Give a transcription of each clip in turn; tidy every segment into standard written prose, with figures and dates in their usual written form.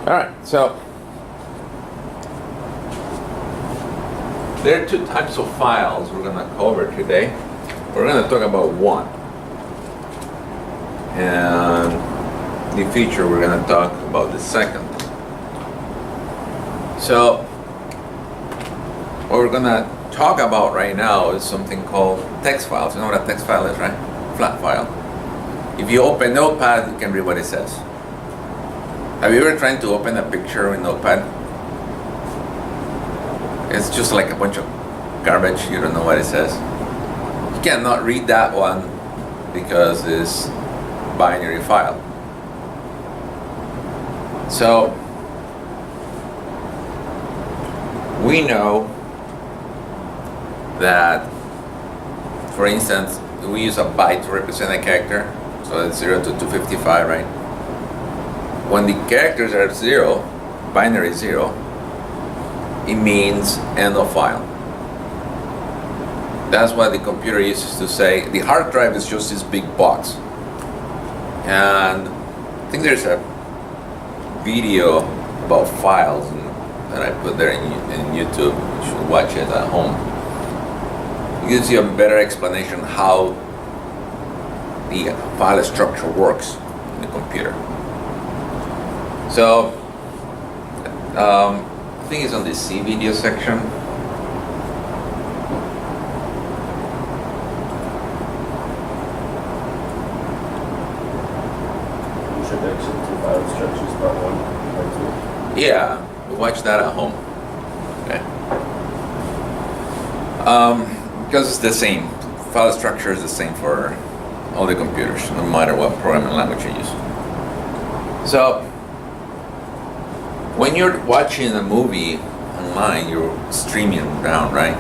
Alright, so there are two types of files we're going to cover today. We're going to talk about one. And in the future we're going to talk about the second. So what we're going to talk about right now is something called text files. You know what a text file is, right? Flat file. If you open Notepad, you can read what it says. Have you ever tried to open a picture in Notepad? It's just like a bunch of garbage. You don't know what it says. You cannot read that one because it's binary file. So we know that, for instance, we use a byte to represent a character. So it's 0 to 255, right? When the characters are 0, binary 0, it means end of file. That's what the computer uses to say. The hard drive is just this big box. And I think there's a video about files that I put there in YouTube. You should watch it at home. It gives you a better explanation how the file structure works in the computer. So, I think it's on the C video section. Introduction to file structures part 1, part 2. Yeah, watch that at home. Okay. Because it's the same. File structure is the same for all the computers, no matter what programming language you use. So, when you're watching a movie online, you're streaming down, right?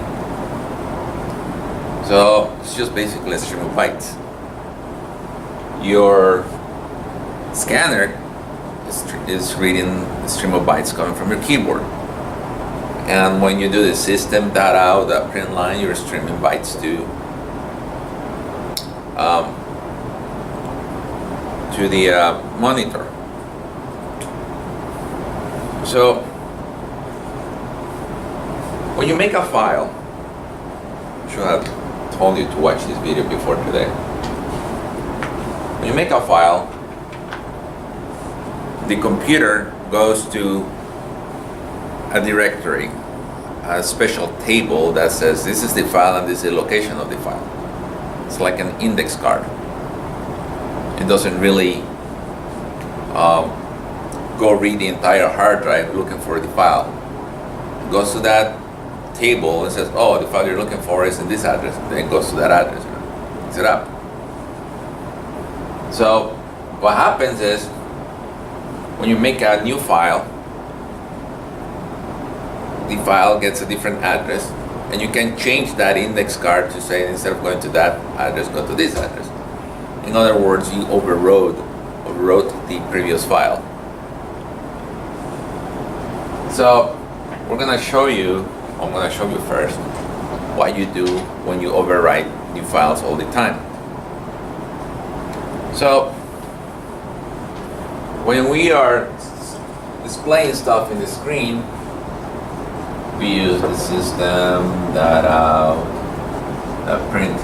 So it's just basically a stream of bytes. Your scanner is reading the stream of bytes coming from your keyboard. And when you do the system dot out, that print line, you're streaming bytes to the monitor. So, when you make a file, I should have told you to watch this video before today. When you make a file, the computer goes to a directory, a special table that says this is the file and this is the location of the file. It's like an index card. It doesn't really go read the entire hard drive looking for the file. It goes to that table and says, oh, the file you're looking for is in this address. Then it goes to that address, picks it up. So what happens is, when you make a new file, the file gets a different address, and you can change that index card to say, instead of going to that address, go to this address. In other words, you overwrote the previous file. So I'm going to show you first what you do when you overwrite new files all the time. So when we are displaying stuff in the screen, we use the system data, a print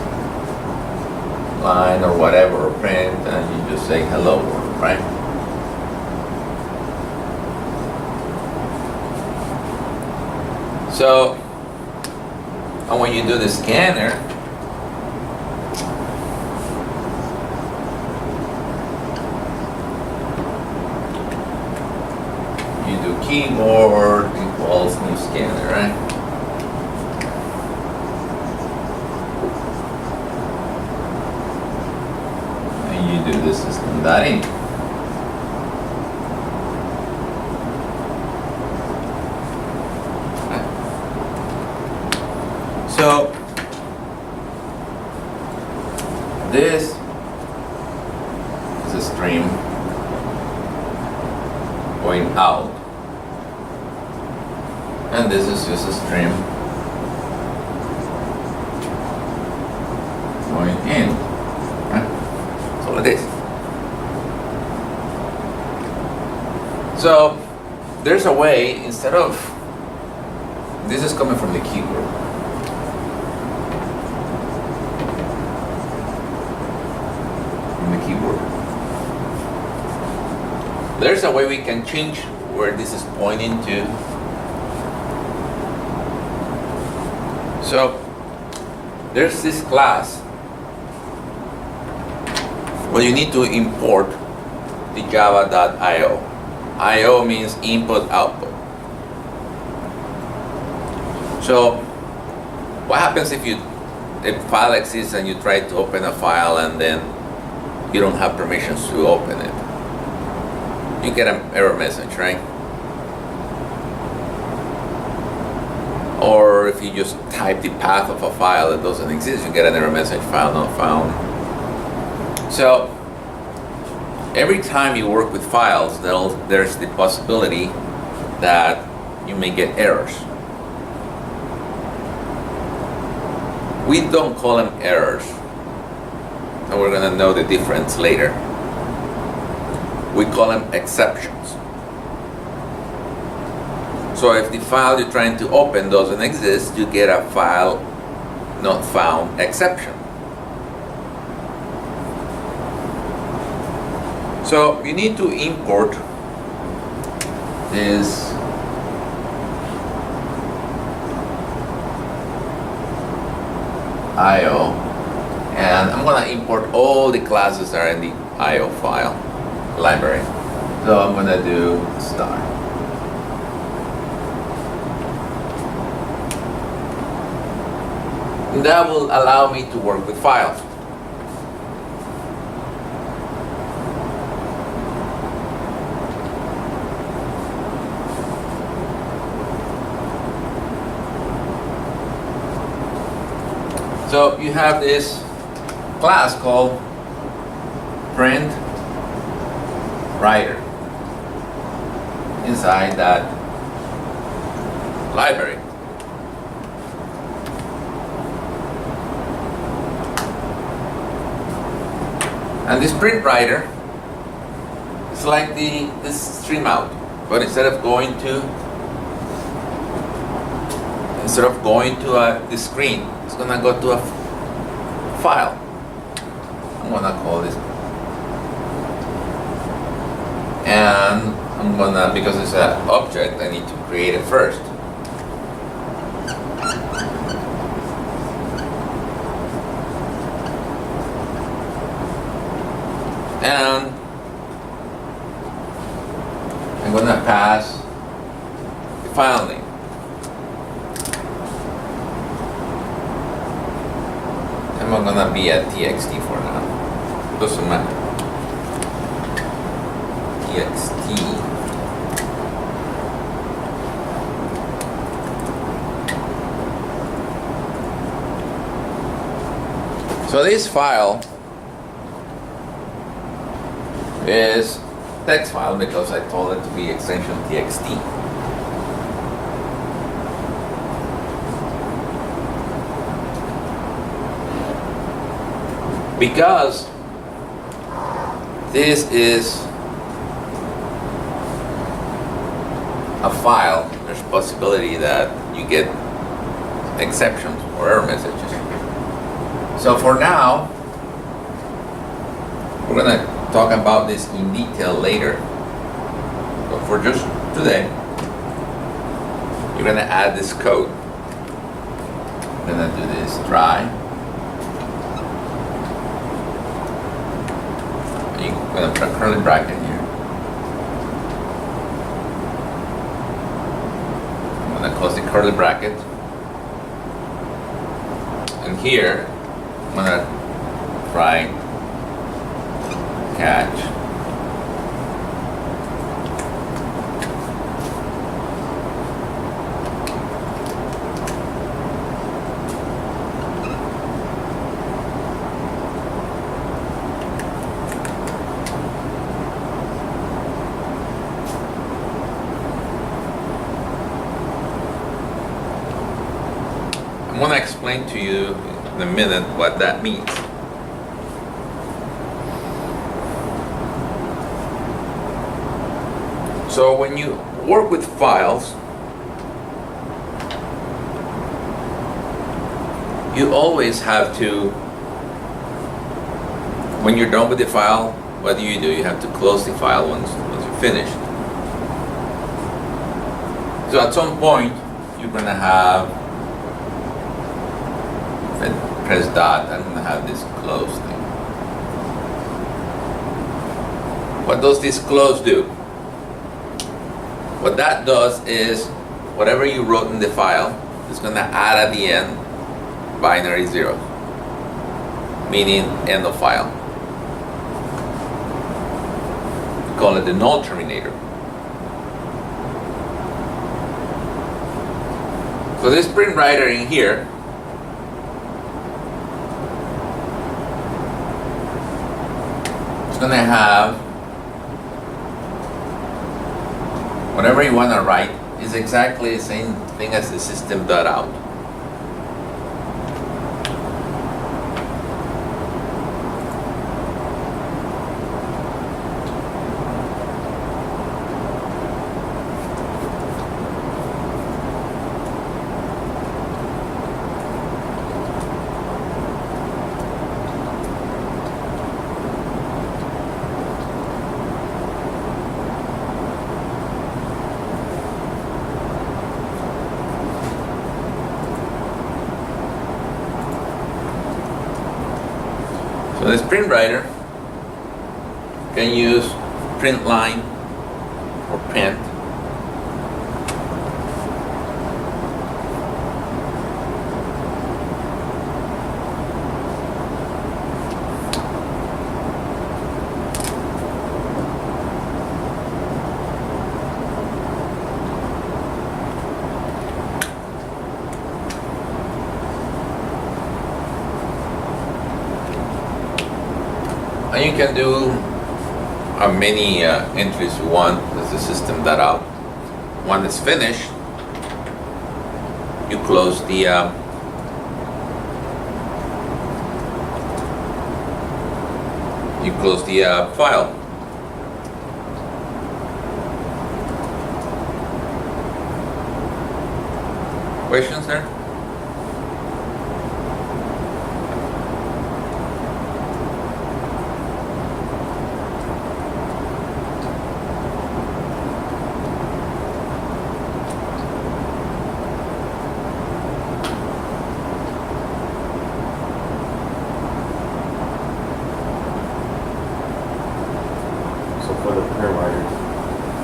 line or whatever, or print, and you just say hello world, right? So, and when you do the scanner, you do keyboard equals new scanner, right? And you do the system.in. So this is a stream going out, and this is just a stream going in. Right? That's all it is. So there's a way, instead of, this is coming from the keyboard. From the keyboard. There's a way we can change where this is pointing to. So there's this class where you need to import the java.io. I/O means input output. So what happens if a file exists and you try to open a file and then you don't have permissions to open it? You get an error message, right? Or if you just type the path of a file that doesn't exist, you get an error message, file not found. So every time you work with files, there's the possibility that you may get errors. We don't call them errors, and we're going to know the difference later. We call them exceptions. So if the file you're trying to open doesn't exist, you get a file not found exception. So you need to import this IO, and I'm going to import all the classes that are in the IO file library. So I'm going to do star. And that will allow me to work with files. So you have this class called print writer inside that library. And this print writer is like this stream out, but instead of going to the screen, it's gonna go to a file. I'm gonna call this, and I'm gonna, because it's an object, I need to create it first. And I'm gonna pass the file name. I'm gonna be at txt for now. Doesn't matter. Txt. So this file is text file because I told it to be extension txt. Because this is a file, there's a possibility that you get exceptions or error messages. So for now, we're going to talk about this in detail later. But for just today, you're going to add this code. I'm going to do this try. I'm going to put a curly bracket here. I'm going to close the curly bracket. And here, I'm going to try catch. I'm going to explain to you in a minute what that means. So when you work with files, you always have to, when you're done with the file, what do? You have to close the file once you're finished. So at some point, you're going to have, if I press dot, I'm going to have this close thing. What does this close do? What that does is, whatever you wrote in the file is going to add at the end binary zeros, meaning end of file. We call it the null terminator. So this print writer in here is going to have whatever you want to write is exactly the same thing as the system.out. So this print writer can use print line or print. And you can do how many entries you want as the system.out. When it's finished, you close the file. Questions there?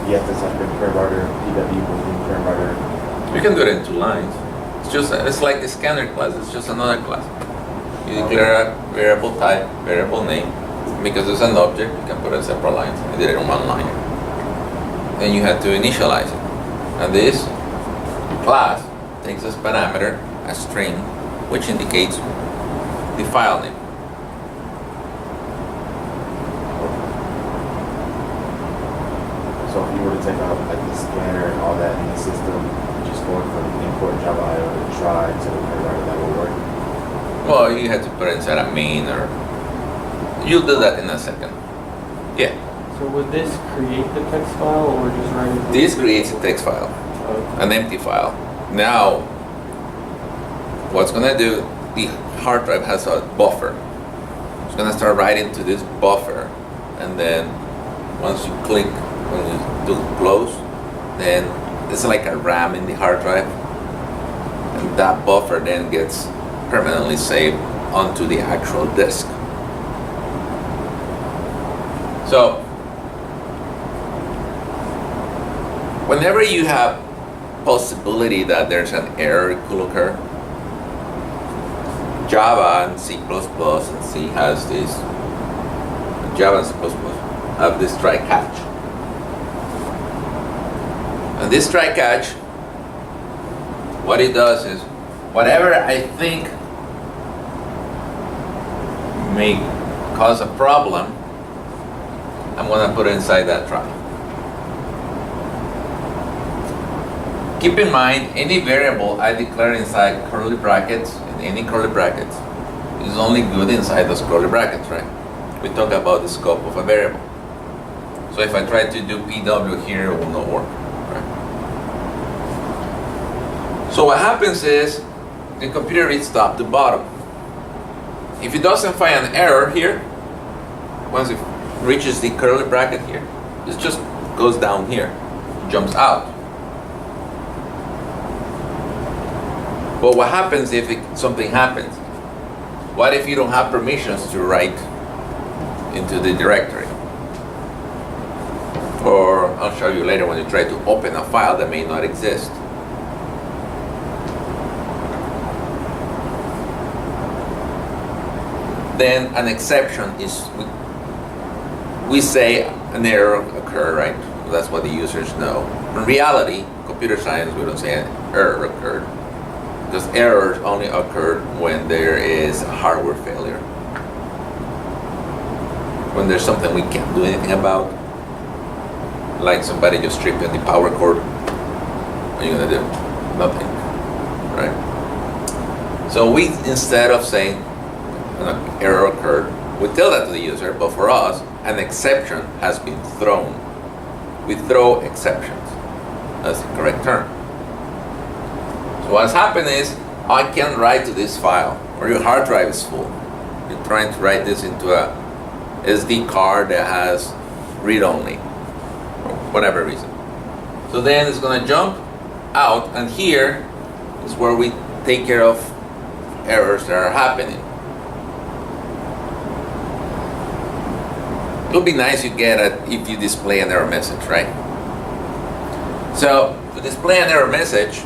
You have to type in print writer, PW, print writer. You can do it in 2 lines. It's like the scanner class, it's just another class. You declare a variable type, variable name. Because it's an object, you can put it in separate lines. I did it in 1 line. Then you have to initialize it. And this class takes as parameter a string, which indicates the file name. So if you were to take out like the scanner and all that in the system, just going from import Java IO to try to the print writer, that will work? Well, you have to put it inside a main, or you'll do that in a second. Yeah. So would this create the text file or just write it? This creates a text file, an empty file. Now, what's gonna do, the hard drive has a buffer. It's gonna start writing to this buffer, and then once you click, when you do close, then it's like a RAM in the hard drive, and that buffer then gets permanently saved onto the actual disk. So, whenever you have possibility that there's an error could occur, Java and C++ and C has this, Java and C++ have this try catch. And this try catch, what it does is, whatever I think may cause a problem, I'm gonna put it inside that try. Keep in mind, any variable I declare inside curly brackets, in any curly brackets, is only good inside those curly brackets, right? We talk about the scope of a variable. So if I try to do PW here, it will not work, right? So what happens is the computer reads top to bottom. If it doesn't find an error here, once it reaches the curly bracket here, it just goes down here, jumps out. But what happens if something happens? What if you don't have permissions to write into the directory? Or I'll show you later when you try to open a file that may not exist. Then an exception is, we say an error occurred, right? That's what the users know. In reality, computer science, we don't say an error occurred, because errors only occur when there is a hardware failure. When there's something we can't do anything about, like somebody just tripped on the power cord, what are you gonna do? Nothing, right? So we, instead of saying an error occurred, we tell that to the user, but for us, an exception has been thrown. We throw exceptions. That's the correct term. So what's happened is, I can write to this file, or your hard drive is full. You're trying to write this into a SD card that has read-only, for whatever reason. So then it's gonna jump out, and here is where we take care of errors that are happening. It would be nice you get it if you display an error message, right? So to display an error message,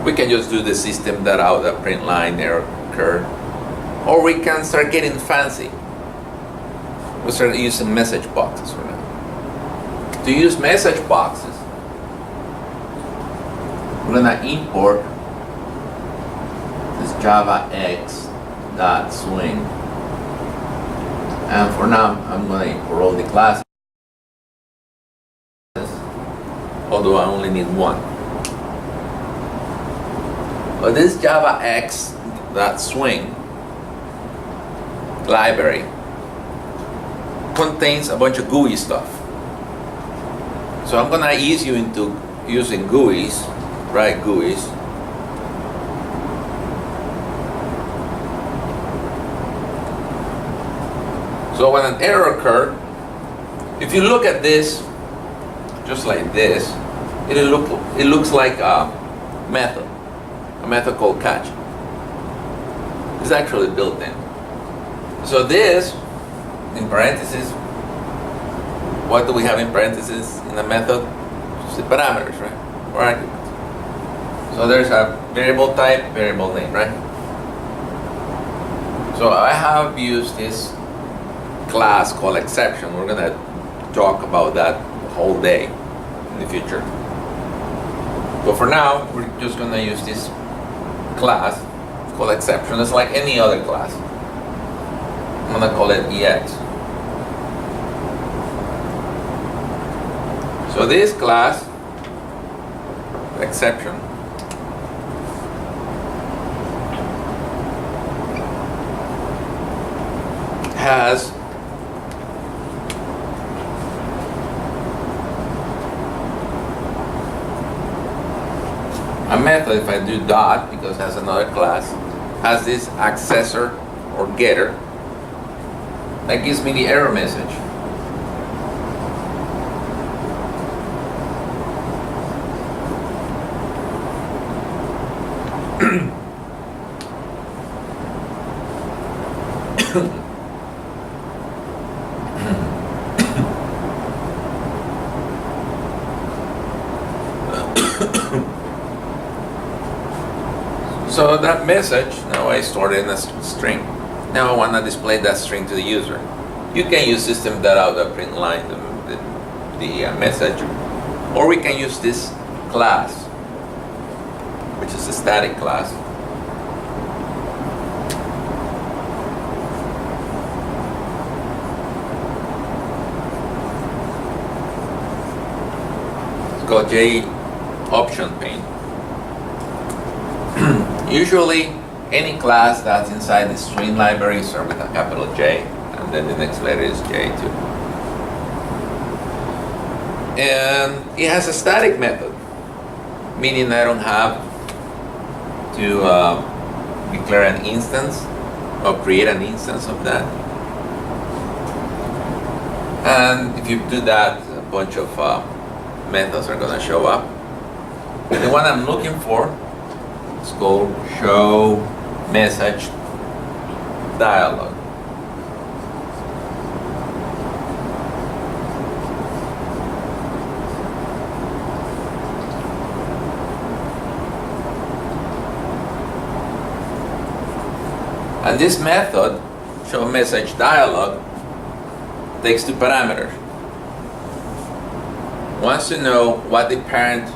we can just do the system.out, the print line error occurred, or we can start getting fancy. We'll start using message boxes for now. To use message boxes, we're gonna import this javax.swing. And for now, I'm going to import all the classes, although I only need one. But this javax.swing library contains a bunch of GUI stuff. So I'm going to ease you into using GUIs, right? GUIs. So when an error occurred, if you look at this, just like this, it looks like a method called catch. It's actually built in. So this, in parentheses, what do we have in parentheses in a method? Just the parameters, right? Or arguments. So there's a variable type, variable name, right? So I have used this class called exception. We're going to talk about that the whole day in the future. But for now, we're just going to use this class called exception. It's like any other class. I'm going to call it EX. So this class, exception, has a method, if I do dot, because it has another class, has this accessor or getter that gives me the error message. So that message, now I stored it in a string. Now I want to display that string to the user. You can use system.out, the print line, the message, or we can use this class, which is a static class. It's called J option pane. Usually, any class that's inside the string library starts with a capital J, and then the next letter is J too. And it has a static method. meaning I don't have to declare an instance or create an instance of that. And if you do that, a bunch of methods are going to show up. And the one I'm looking for is called show message dialog. And this method, show message dialog, takes two parameters. Wants to know what the parent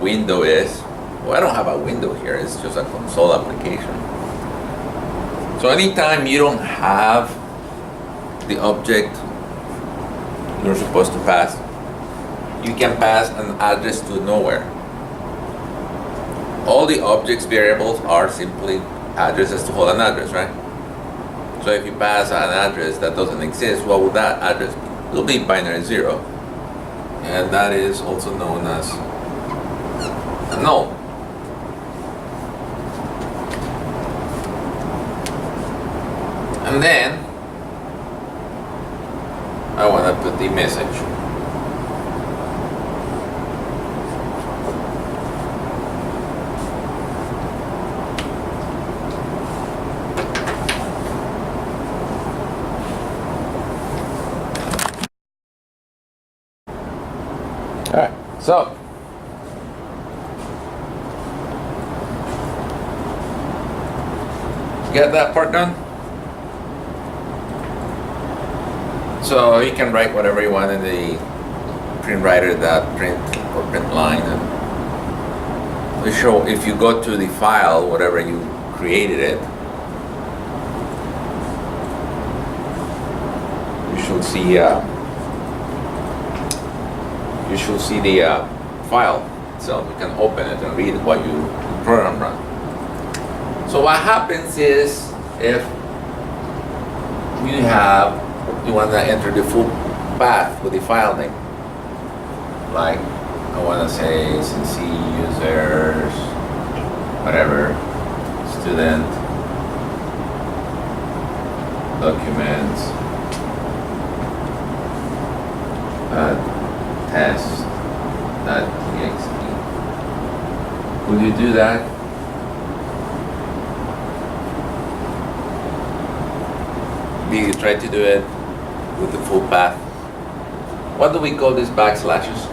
window is. Well, I don't have a window here, it's just a console application. So anytime you don't have the object you're supposed to pass, you can pass an address to nowhere. All the objects variables are simply addresses to hold an address, right? So if you pass an address that doesn't exist, what would that address be? It'll be binary 0. And that is also known as a null. And then I want to put the message. Alright, so get that part done. So you can write whatever you want in the print writer, that print or print line, and we show if you go to the file, whatever you created it, you should see the file itself. You can open it and read what you program run. So what happens is if you want to enter the full path with the file name, like I want to say CC users, whatever, student, documents, test.txt. Would you do that? Do you try to do it with the full path? What do we call these backslashes?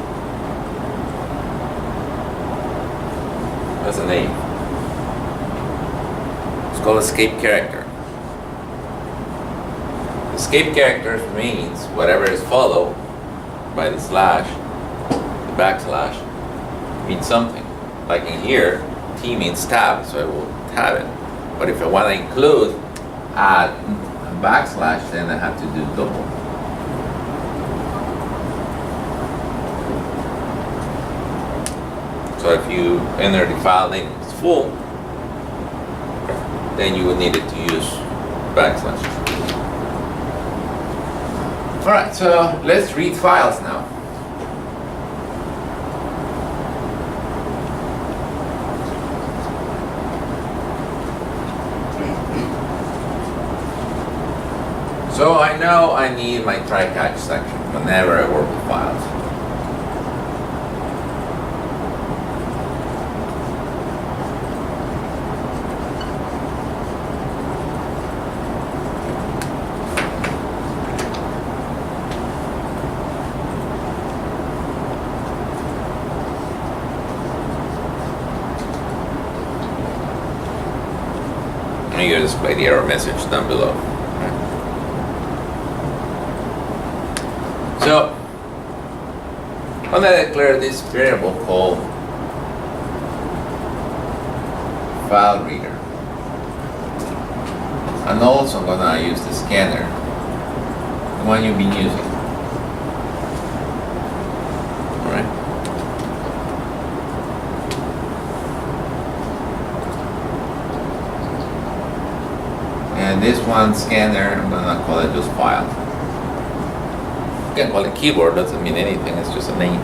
What's the name? It's called escape character. Escape character means whatever is followed by the slash, the backslash, means something. Like in here, T means tab, so I will tab it. But if I want to include a backslash, then I have to do double. So if you enter the file name is full, then you would need it to use backslash. Alright, so let's read files now. So I know I need my try-catch section whenever I work with files. I'm going to display the error message down below. So, I'm going to declare this variable called file reader. And also I'm going to use the scanner, the one you've been using. Alright. And this one scanner, I'm going to call it just file. You can call it keyboard, doesn't mean anything, it's just a name.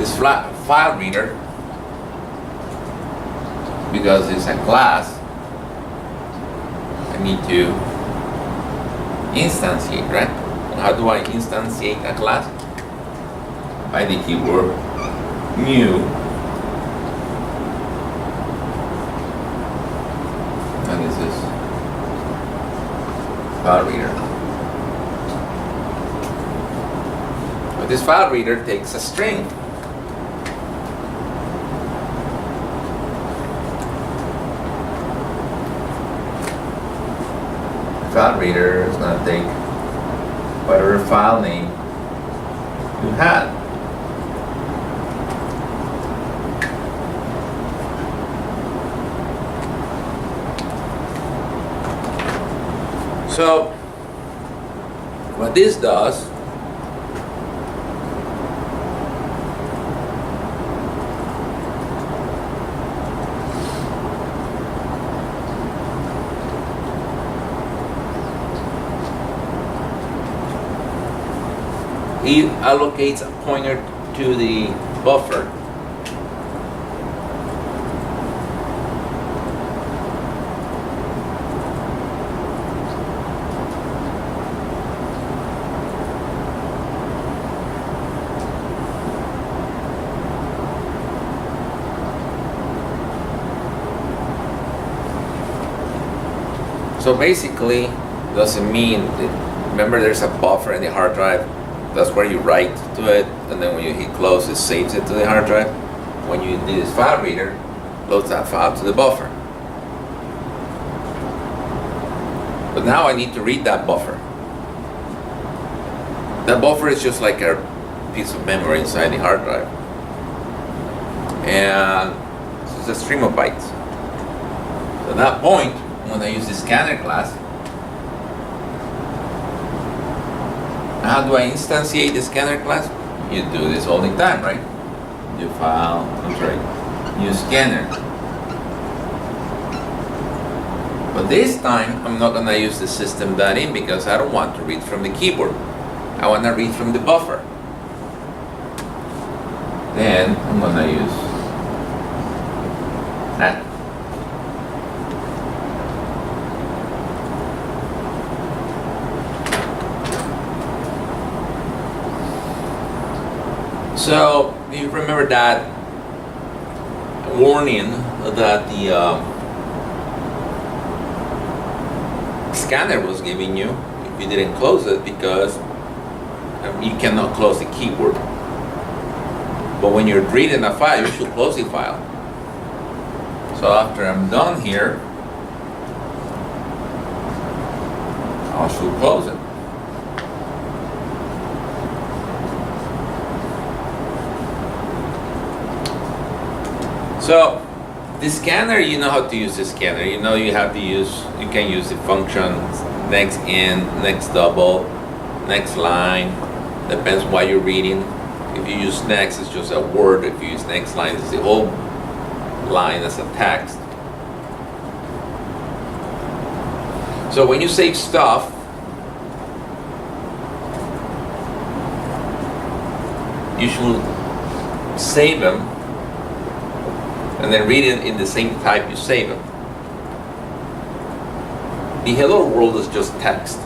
this file reader, because it's a class, I need to instantiate, right? How do I instantiate a class? By the keyword new, and this is file reader. But this file reader takes a string. File reader is going to take whatever file name you had. So what this does, it allocates a pointer to the buffer. So basically, doesn't mean that, remember there's a buffer in the hard drive. That's where you write to it, and then when you hit close, it saves it to the hard drive. When you do this file reader, loads that file to the buffer. But now I need to read that buffer. That buffer is just like a piece of memory inside the hard drive. And it's a stream of bytes. So at that point, when I use the scanner class, how do I instantiate the scanner class? You do this all the time, right? New file, new scanner. But this time, I'm not gonna use the system.in because I don't want to read from the keyboard. I want to read from the buffer. Then I'm gonna use that. So you remember that warning that the scanner was giving you if you didn't close it, because you cannot close the keyboard. But when you're reading a file, you should close the file. So after I'm done here, I should close it. So the scanner, you know how to use the scanner. You know you can use the function next in, next double, next line. Depends what you're reading. If you use next, it's just a word. If you use next line, it's the whole line as a text. So when you save stuff, you should save them and then read it in the same type you save them. The hello world is just text.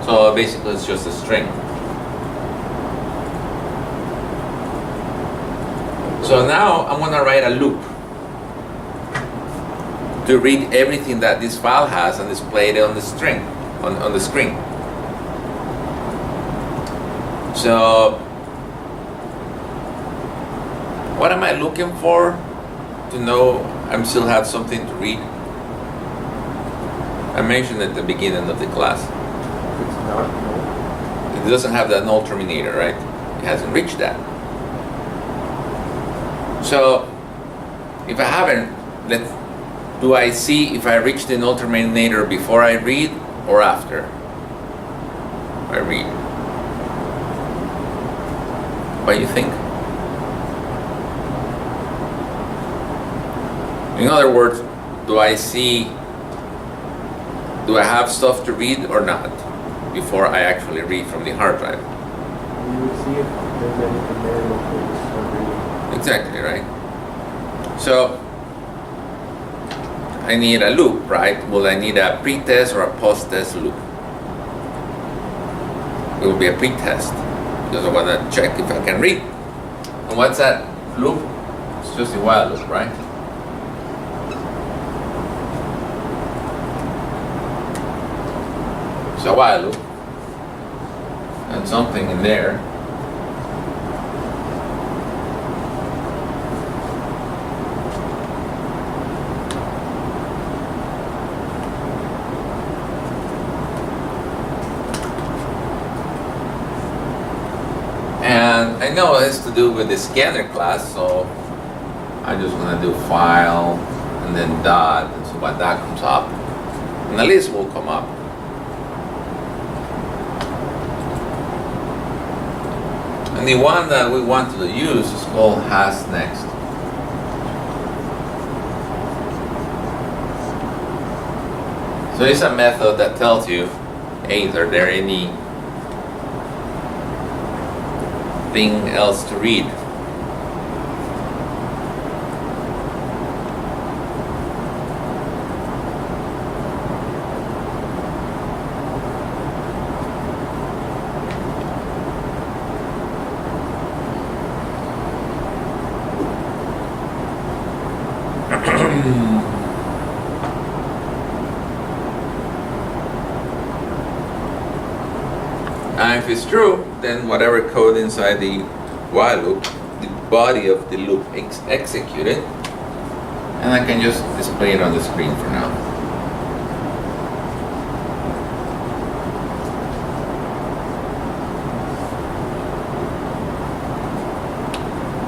So basically it's just a string. So now I'm gonna write a loop to read everything that this file has and display it on the string, on the screen. So what am I looking for to know I still have something to read? I mentioned at the beginning of the class. It's not null. It doesn't have that null terminator, right? It hasn't reached that. So if I haven't, do I see if I reach the null terminator before I read or after I read? What do you think? In other words, do I have stuff to read or not before I actually read from the hard drive? You would see if there's anything there before you start reading. Exactly, right? So I need a loop, right? Well, I need a pre-test or a post-test loop. It will be a pre-test because I want to check if I can read. And what's that loop? It's just a while loop, right? It's a while loop. And something in there. And I know it has to do with the scanner class, so I just want to do file and then dot, and so when that comes up, and the list will come up. And the one that we want to use is called has next. So it's a method that tells you, hey, are there any thing else to read? And if it's true, then whatever code inside the while loop, the body of the loop executed, and I can just display it on the screen for now.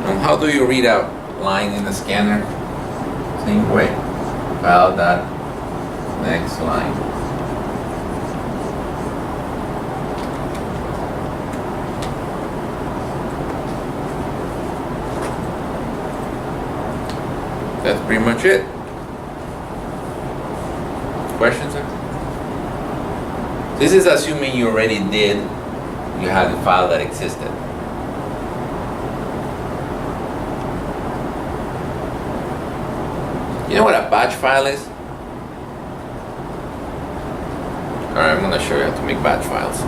And how do you read a line in the scanner? Same way. File that next line. That's pretty much it. Questions? This is assuming you already did, you had the file that existed. You know what a batch file is? Alright, I'm going to show you how to make batch files.